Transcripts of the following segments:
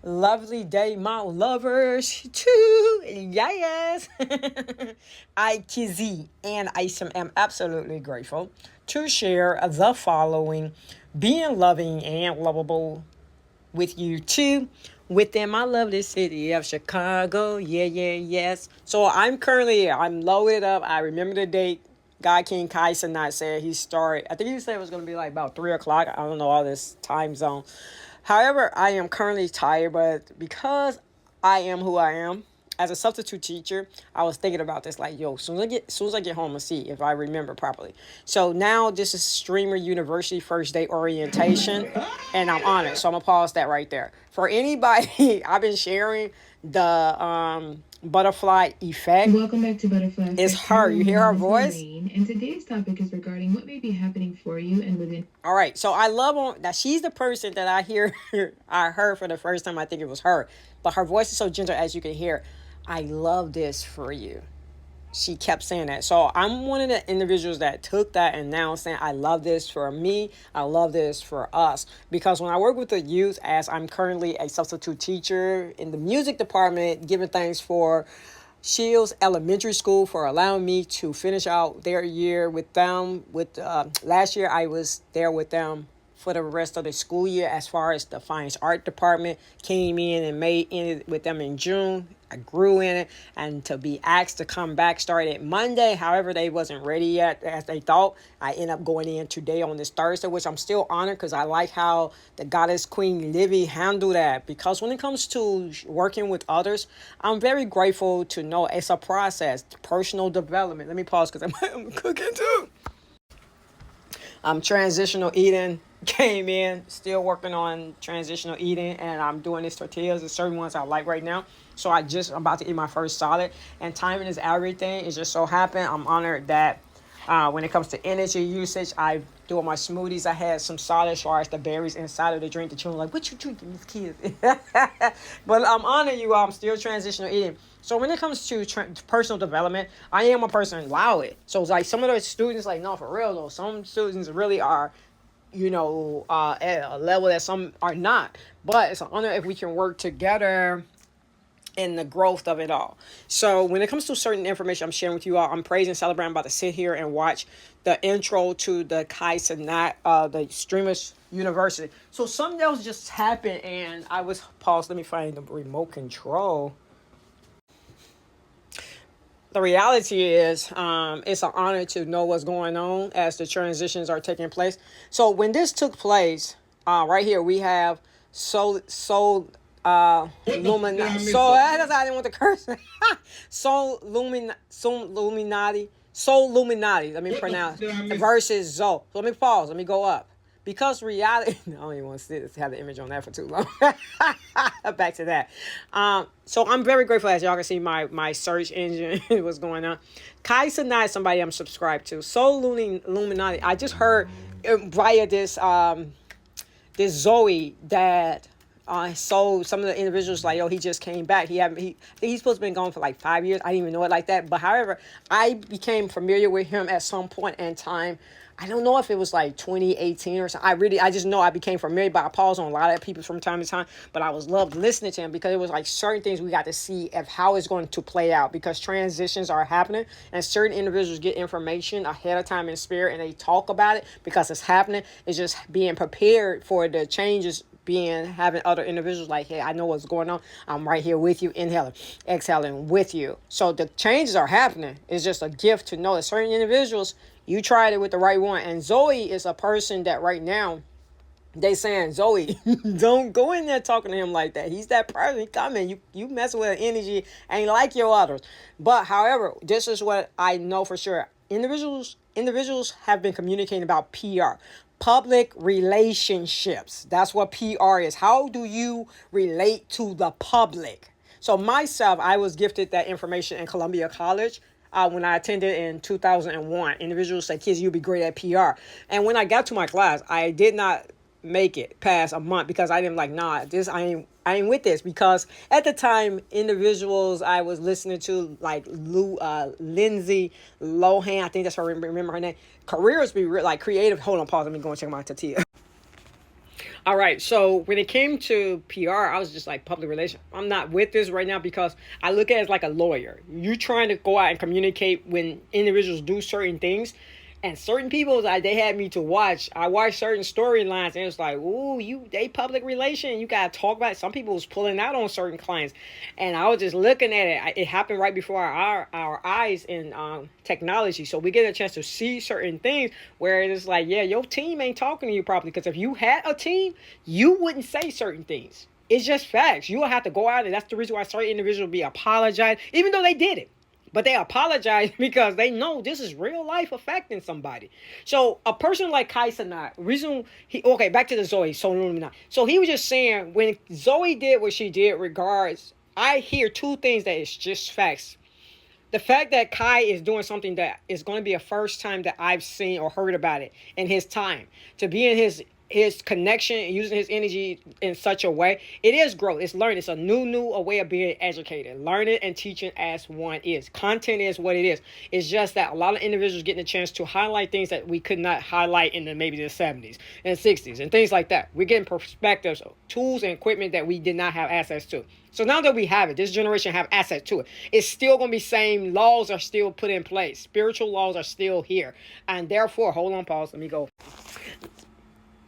Lovely day, my lovers. Too. Yes. I, Kizzy, and am absolutely grateful to share the following being loving and lovable with you too within my lovely city of Chicago. Yes. So I'm loaded up. I remember the date. Guy King Kai Sanat said he started. I think he said it was going to be like about 3 o'clock. I don't know all this time zone. However, I am currently tired, but because I am who I am, as a substitute teacher, I was thinking about this like, yo, as soon as I get home and see if I remember properly. So now this is Streamer University first day orientation, and I'm on it. So I'm gonna pause that right there. For anybody, I've been sharing the butterfly effect. Welcome back to Butterfly It's Effect. her. You hear her This is voice? Lorraine, and today's topic is regarding what may be happening for you and within. All right, so I love that she's the person that I hear. I heard for the first time. I think it was her, but her voice is so gentle as you can hear. I love this for you. She kept saying that. So I'm one of the individuals that took that and now saying, I love this for me. I love this for us. Because when I work with the youth, as I'm currently a substitute teacher in the music department, giving thanks for Shields Elementary School for allowing me to finish out their year with them. With last year, I was there with them for the rest of the school year. As far as the fine art department came in and made in with them in June, I grew in it, and to be asked to come back started Monday. However, they wasn't ready yet as they thought. I end up going in today on this Thursday, which I'm still honored because I like how the goddess Queen Livy handled that. Because when it comes to working with others, I'm very grateful to know it's a process, personal development. Let me pause because I'm cooking too. Transitional eating came in, still working on transitional eating, and I'm doing these tortillas. There's certain ones I like right now. So I'm about to eat my first salad, and timing is everything. It just so happened I'm honored that when it comes to energy usage, I doing my smoothies. I had some solid as far as the berries inside of the drink. The children were like, what you drinking, these kids? But I'm honoring you all. I'm still transitional eating. So when it comes to personal development, I am a person allow it. So it's like some of those students, like, no, for real though, some students really are, at a level that some are not. But it's an honor if we can work together in the growth of it all. So when it comes to certain information I'm sharing with you all, I'm praising, celebrating. I'm about to sit here and watch the intro to the Kai Cenat, the Streamers University. So something else just happened, and I was paused. Let me find the remote control. The reality is, it's an honor to know what's going on as the transitions are taking place. So when this took place, right here we have Luminati. So that's I didn't want to curse. Luminati. Soul Luminati. Let me pronounce versus Zoe. So let me pause. Let me go up. Because reality, I don't even want to have the image on that for too long. Back to that. So I'm very grateful, as y'all can see my search engine what's going on. Kai Sanai is somebody I'm subscribed to. Soul Luminati. I just heard via this Zoe that so some of the individuals like, yo, he just came back. I think he's supposed to been gone for like 5 years. I didn't even know it like that. But however, I became familiar with him at some point in time. I don't know if it was like 2018 or something. I just know I became familiar, but I pause on a lot of people from time to time. But I was loved listening to him because it was like certain things we got to see of how it's going to play out, because transitions are happening and certain individuals get information ahead of time in spirit and they talk about it because it's happening. It's just being prepared for the changes, having other individuals like, hey, I know what's going on. I'm right here with you, inhaling, exhaling with you. So the changes are happening. It's just a gift to know that certain individuals, you tried it with the right one. And Zoe is a person that right now, they saying, Zoe, don't go in there talking to him like that. He's that person coming. You messing with energy ain't like your others. But however, this is what I know for sure. Individuals have been communicating about PR. Public relationships. That's what PR is. How do you relate to the public? So myself, I was gifted that information in Columbia College. When I attended in 2001, individuals said, kids, you'll be great at PR. And when I got to my class, I did not make it past a month because I didn't I ain't with this, because at the time individuals I was listening to like Lindsay Lohan, I think that's her, remember her name, careers be like creative. Hold on, pause, let me go and check my tortilla. All right. So when it came to PR, I was just like public relations. I'm not with this right now because I look at it as like a lawyer. You trying to go out and communicate when individuals do certain things. And certain people, like, they had me to watch. I watched certain storylines, and it's like, ooh, they public relation. You gotta talk about it. Some people was pulling out on certain clients, and I was just looking at it. It happened right before our eyes in technology. So we get a chance to see certain things where it's like, yeah, your team ain't talking to you properly. Because if you had a team, you wouldn't say certain things. It's just facts. You will have to go out, and that's the reason why certain individuals be apologized, even though they did it. But they apologize because they know this is real life affecting somebody. So a person like Kai Cenat, back to the Zoe. So he was just saying when Zoe did what she did, regards, I hear two things that is just facts. The fact that Kai is doing something that is going to be a first time that I've seen or heard about it in his time, to be in his connection and using his energy in such a way, it is growth. It's learning. It's a new way of being educated. Learning and teaching as one is. Content is what it is. It's just that a lot of individuals getting a chance to highlight things that we could not highlight in maybe the 70s and 60s and things like that. We're getting perspectives, tools, and equipment that we did not have access to. So now that we have it, this generation have access to it. It's still going to be same. Laws are still put in place. Spiritual laws are still here. And therefore, hold on, pause. Let me go.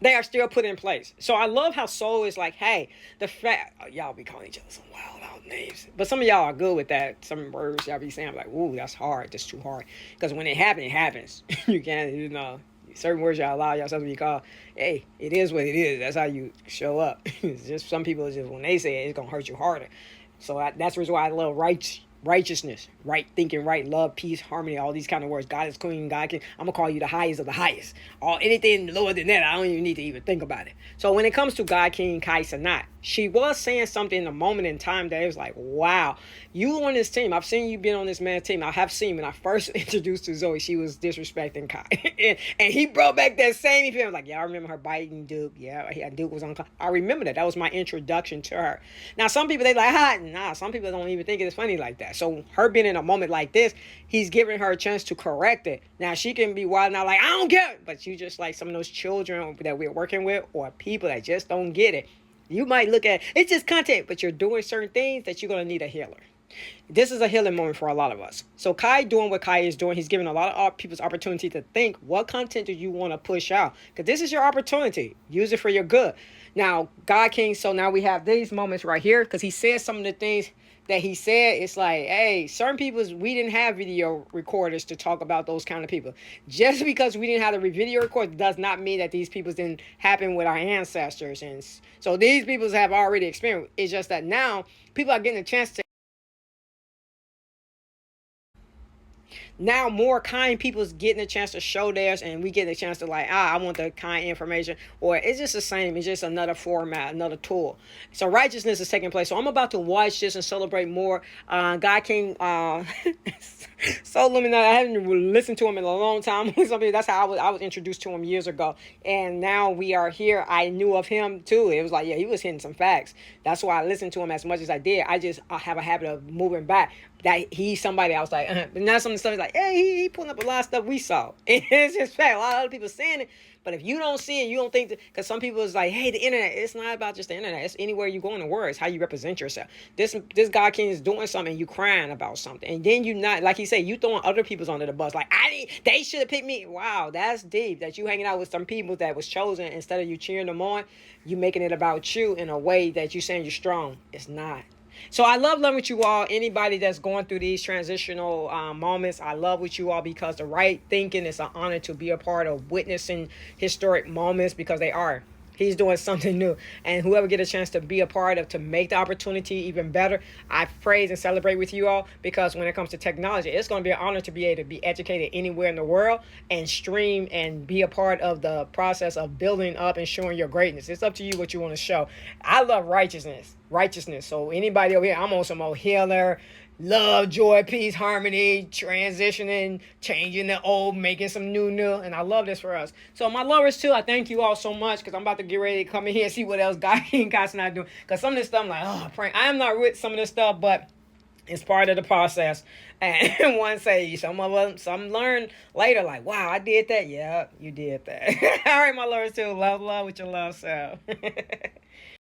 They are still put in place. So I love how Soul is like, hey, the fact, y'all be calling each other some wild out names. But some of y'all are good with that. Some words y'all be saying like, ooh, that's hard. That's too hard. Because when it happens, it happens. You can't, certain words y'all allow yourself to be called. Hey, it is what it is. That's how you show up. It's just some people, just when they say it, it's going to hurt you harder. So that's the reason why I love righteousness, right thinking, right love, peace, harmony, all these kind of words. God is queen, God can. I'm gonna call you the highest of the highest. Anything lower than that, I don't even need to even think about it. So when it comes to God King Kai Cenat, she was saying something in a moment in time that it was like, wow, you on this team. I've seen you been on this man's team. I have seen when I first introduced to Zoe, she was disrespecting Kai. and he brought back that same feeling. Like, yeah, I remember her biting Duke. Yeah, Duke was on. I remember that. That was my introduction to her. Now, some people, they like, some people don't even think it's funny like that. So her being in a moment like this, he's giving her a chance to correct it. Now, she can be wild now, like, I don't get it. But you just like some of those children that we're working with or people that just don't get it. You might look at it's just content, but you're doing certain things that you're going to need a healer. This is a healing moment for a lot of us. So Kai doing what Kai is doing, he's giving a lot of people's opportunity to think, what content do you want to push out? Because this is your opportunity. Use it for your good. Now, God King, so now we have these moments right here because he said some of the things that he said. It's like, hey, certain people, we didn't have video recorders to talk about those kind of people. Just because we didn't have the video record does not mean that these people didn't happen with our ancestors. And so these people have already experienced. It's just that now people are getting a chance to. Now more kind people's getting a chance to show theirs, and we get a chance to like, I want the kind information, or it's just the same. It's just another format, another tool. So righteousness is taking place. So I'm about to watch this and celebrate more. God King, so luminous. I haven't listened to him in a long time. That's how I was introduced to him years ago, and now we are here. I knew of him too. It was like, yeah, he was hitting some facts. That's why I listened to him as much as I did. I have a habit of moving back. That he's somebody I was like, but now some of the stuff is like, hey, he pulling up a lot of stuff we saw. It's just fact. A lot of other people saying it, but if you don't see it, you don't think that, because some people is like, hey, the internet, it's not about just the internet. It's anywhere you go in the world. It's how you represent yourself. This God King is doing something, and you crying about something, and then you not, like he said, you throwing other people's under the bus. Like, they should have picked me. Wow, that's deep. That you hanging out with some people that was chosen, instead of you cheering them on, you making it about you in a way that you saying you're strong. It's not. So I love with you all. Anybody that's going through these transitional moments, I love with you all, because the right thinking is an honor to be a part of witnessing historic moments, because they are. He's doing something new, and whoever get a chance to be a part of, to make the opportunity even better, I praise and celebrate with you all, because when it comes to technology, it's going to be an honor to be able to be educated anywhere in the world and stream and be a part of the process of building up and showing your greatness. It's up to you what you want to show. I love righteousness. So anybody over here, I'm on some old healer, love, joy, peace, harmony, transitioning, changing the old, making some new, and I love this for us. So my lovers too, I thank you all so much, because I'm about to get ready to come in here and see what else God and God's not doing, because some of this stuff I'm like, oh, prank. I am not with some of this stuff, but It's part of the process. And one say some of them, some learn later, like, wow, I did that. Yeah, you did that. All right, my lords, too. Love with your love self.